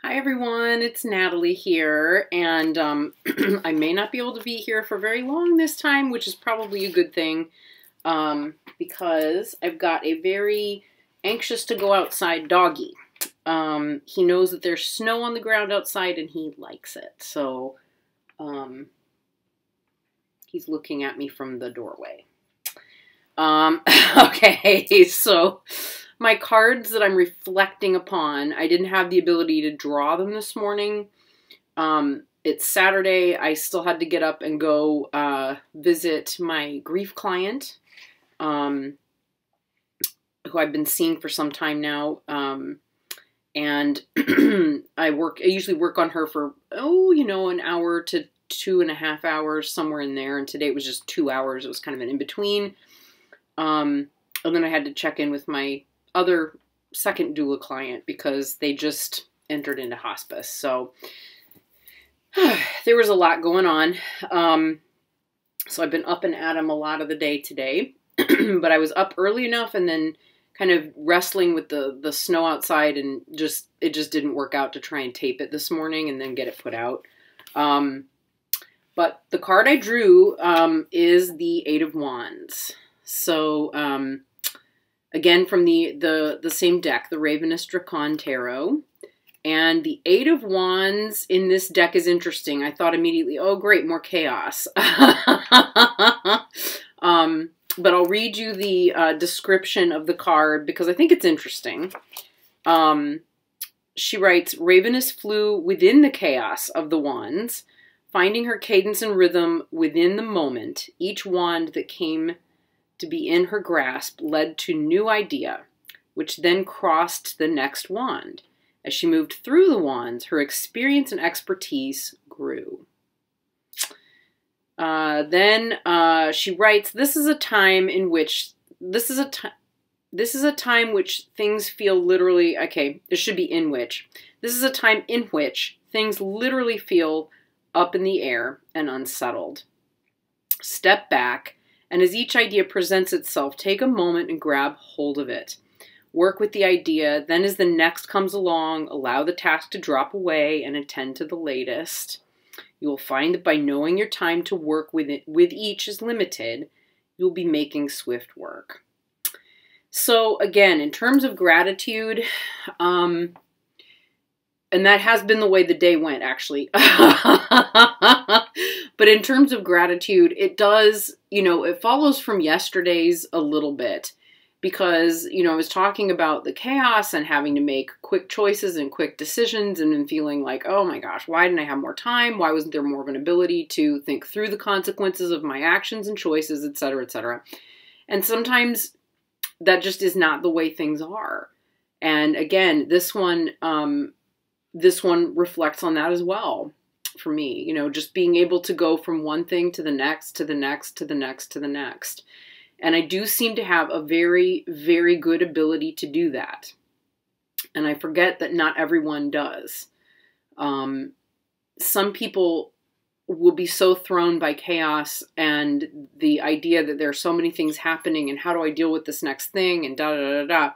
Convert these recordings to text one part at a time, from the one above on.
Hi everyone, it's Natalie here, and I may not be able to be here for very long this time, which is probably a good thing, because I've got a very anxious to go outside doggy. He knows that there's snow on the ground outside and he likes it, so he's looking at me from the doorway. Okay, so my cards that I'm reflecting upon, I didn't have the ability to draw them this morning. It's Saturday. I still had to get up and go visit my grief client, who I've been seeing for some time now. And I usually work on her for, an hour to 2.5 hours, somewhere in there. And today it was just 2 hours. It was kind of an in-between. And then I had to check in with my other second doula client because they just entered into hospice. So there was a lot going on. So I've been up and at 'em a lot of the day today, but I was up early enough and then kind of wrestling with the snow outside, and it just didn't work out to try and tape it this morning and then get it put out. But the card I drew is the Eight of Wands. So again, from the same deck, the Ravyness Drakon Tarot. And the Eight of Wands in this deck is interesting. I thought immediately, oh great, more chaos. But I'll read you the description of the card because I think it's interesting. She writes, Ravyness flew within the chaos of the wands, finding her cadence and rhythm within the moment. Each wand that came to be in her grasp led to new idea, which then crossed the next wand. As she moved through the wands, her experience and expertise grew. Then she writes, this is a time which things feel literally, okay, it should be in which. This is a time in which things literally feel up in the air and unsettled. Step back, and as each idea presents itself, take a moment and grab hold of it. Work with the idea, then as the next comes along, allow the task to drop away and attend to the latest. You will find that by knowing your time to work with each is limited, you'll be making swift work. So again, in terms of gratitude, and that has been the way the day went, actually. But in terms of gratitude, it does, it follows from yesterday's a little bit. Because, I was talking about the chaos and having to make quick choices and quick decisions and then feeling like, oh my gosh, why didn't I have more time? Why wasn't there more of an ability to think through the consequences of my actions and choices, et cetera, et cetera. And sometimes that just is not the way things are. And again, this one reflects on that as well for me, just being able to go from one thing to the next, to the next, to the next, to the next. And I do seem to have a very, very good ability to do that. And I forget that not everyone does. Some people will be so thrown by chaos and the idea that there are so many things happening and how do I deal with this next thing and da-da-da-da.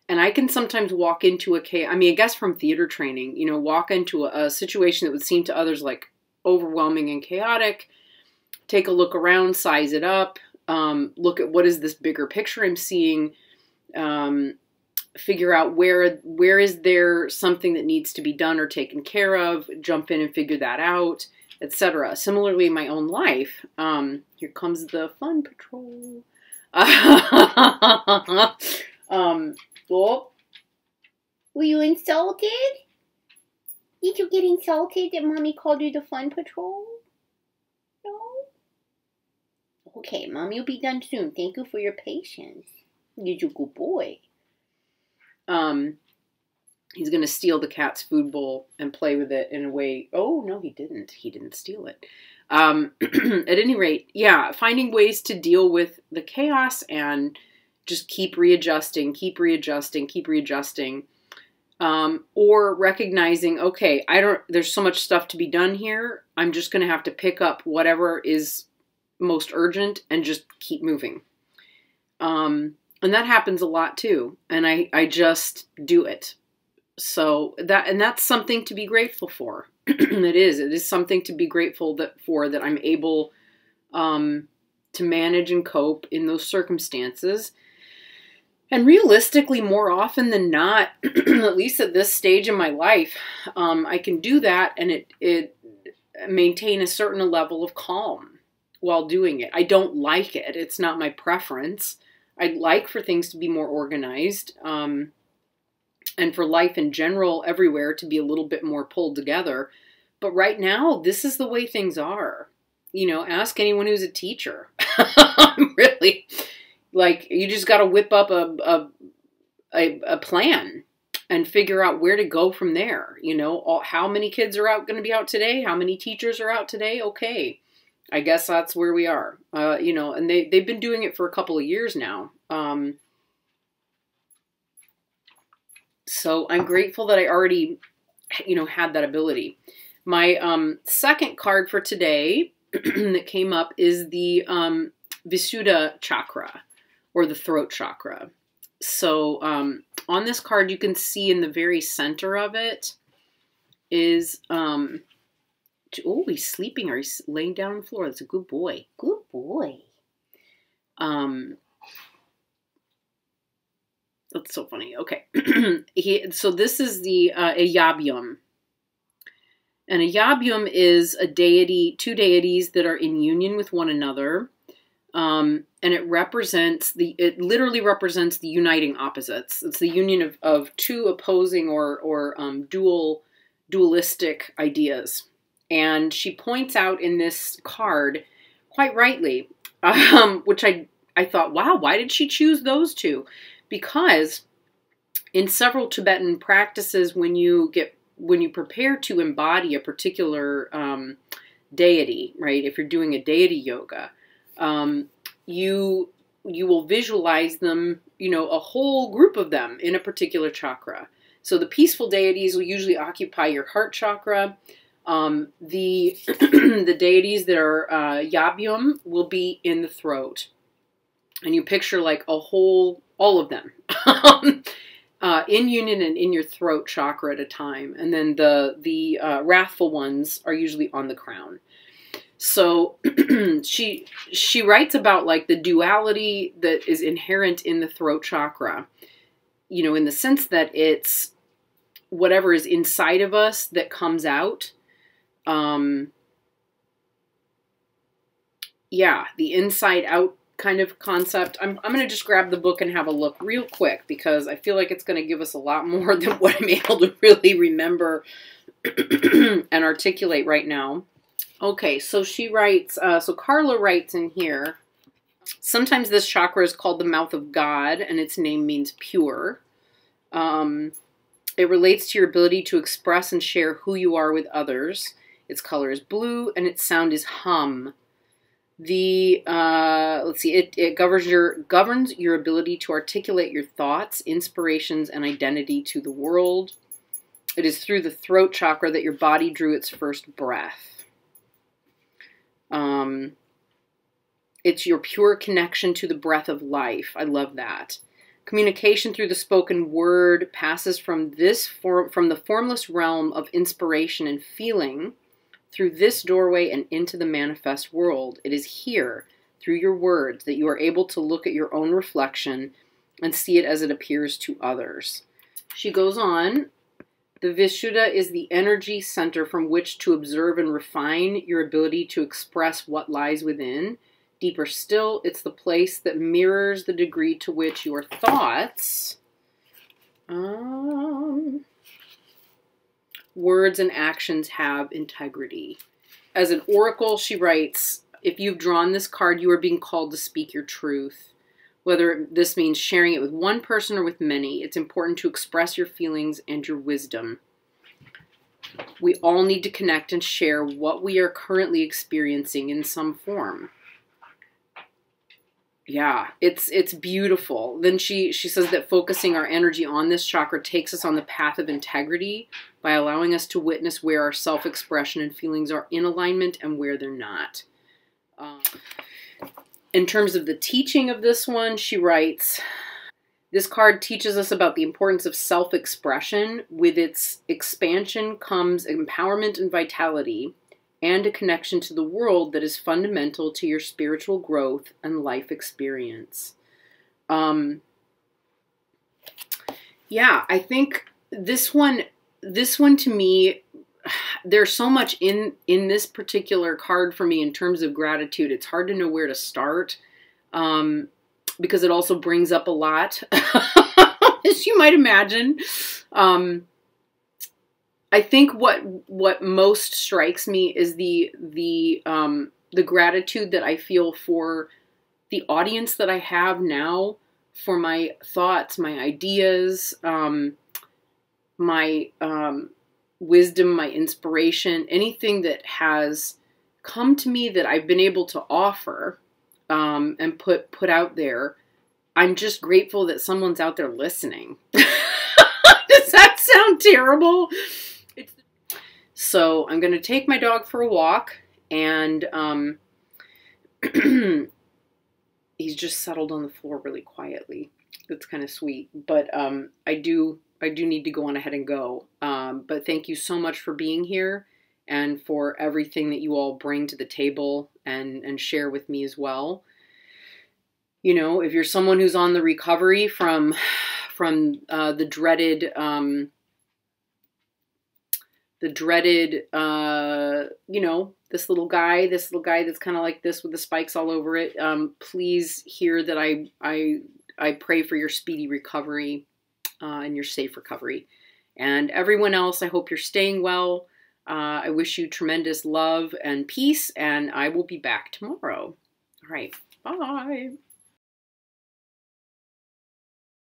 And I can sometimes walk into I guess from theater training, walk into a situation that would seem to others like overwhelming and chaotic, take a look around, size it up, look at what is this bigger picture I'm seeing, figure out where is there something that needs to be done or taken care of, jump in and figure that out, etc. Similarly, in my own life, here comes the fun patrol. Oh, were you insulted? Did you get insulted that Mommy called you the fun patrol? No? Okay, Mommy will be done soon. Thank you for your patience. You're a good boy. He's going to steal the cat's food bowl and play with it in a way. Oh, no, he didn't. He didn't steal it. At any rate, yeah, finding ways to deal with the chaos and just keep readjusting, keep readjusting, keep readjusting. Or recognizing, okay, there's so much stuff to be done here. I'm just going to have to pick up whatever is most urgent and just keep moving. And that happens a lot too. And I just do it. So that's something to be grateful for. It is something to be grateful that I'm able to manage and cope in those circumstances. And realistically, more often than not, at least at this stage in my life, I can do that, and it maintain a certain level of calm while doing it. I don't like it. It's not my preference. I'd like for things to be more organized, and for life in general, everywhere, to be a little bit more pulled together. But right now, this is the way things are. You know, ask anyone who's a teacher. Really. Like, you just got to whip up a plan and figure out where to go from there. You know, how many kids are going to be out today? How many teachers are out today? Okay, I guess that's where we are. You know, and they've been doing it for a couple of years now. So I'm grateful that I already, you know, had that ability. My second card for today that came up is the Visuddha chakra, or the throat chakra. So on this card, you can see in the very center of it is, oh, he's sleeping, or he's laying down on the floor. That's a good boy. Good boy. That's so funny. Okay. So this is the Ayabyum. And Ayabyum is a deity, two deities that are in union with one another. And it literally represents the uniting opposites. It's the union of two opposing or dualistic ideas. And she points out in this card, quite rightly, which I thought, wow, why did she choose those two? Because in several Tibetan practices, when you prepare to embody a particular deity, right? If you're doing a deity yoga, you will visualize them, you know, a whole group of them in a particular chakra. So the peaceful deities will usually occupy your heart chakra. The the deities that are Yabyum will be in the throat. And you picture like all of them in union and in your throat chakra at a time. And then the wrathful ones are usually on the crown. So she writes about like the duality that is inherent in the throat chakra, you know, in the sense that it's whatever is inside of us that comes out. Yeah, the inside out kind of concept. I'm going to just grab the book and have a look real quick, because I feel like it's going to give us a lot more than what I'm able to really remember and articulate right now. Okay, so she writes, so Karla writes in here, sometimes this chakra is called the mouth of God, and its name means pure. It relates to your ability to express and share who you are with others. Its color is blue, and its sound is hum. Let's see, it governs your ability to articulate your thoughts, inspirations, and identity to the world. It is through the throat chakra that your body drew its first breath. It's your pure connection to the breath of life. I love that. Communication through the spoken word passes from the formless realm of inspiration and feeling through this doorway and into the manifest world. It is here, through your words, that you are able to look at your own reflection and see it as it appears to others. She goes on, the Visuddha is the energy center from which to observe and refine your ability to express what lies within. Deeper still, it's the place that mirrors the degree to which your thoughts, words and actions have integrity. As an oracle, she writes, if you've drawn this card, you are being called to speak your truth. Whether this means sharing it with one person or with many, it's important to express your feelings and your wisdom. We all need to connect and share what we are currently experiencing in some form. Yeah, it's beautiful. Then she says that focusing our energy on this chakra takes us on the path of integrity by allowing us to witness where our self-expression and feelings are in alignment and where they're not. In terms of the teaching of this one, she writes, This card teaches us about the importance of self-expression. With its expansion comes empowerment and vitality, and a connection to the world that is fundamental to your spiritual growth and life experience. Yeah, I think this one to me, there's so much in this particular card for me in terms of gratitude. It's hard to know where to start, because it also brings up a lot, as you might imagine. I think what most strikes me is the gratitude that I feel for the audience that I have now, for my thoughts, my ideas, my wisdom, my inspiration, anything that has come to me that I've been able to offer and put out there. I'm just grateful that someone's out there listening. Does that sound terrible? So I'm going to take my dog for a walk, and he's just settled on the floor really quietly. That's kind of sweet. But I do need to go on ahead and go. But thank you so much for being here and for everything that you all bring to the table and share with me as well. You know, if you're someone who's on the recovery from the dreaded, you know, this little guy that's kind of like this with the spikes all over it, please hear that I pray for your speedy recovery and your safe recovery. And everyone else, I hope you're staying well. I wish you tremendous love and peace, and I will be back tomorrow. All right, bye.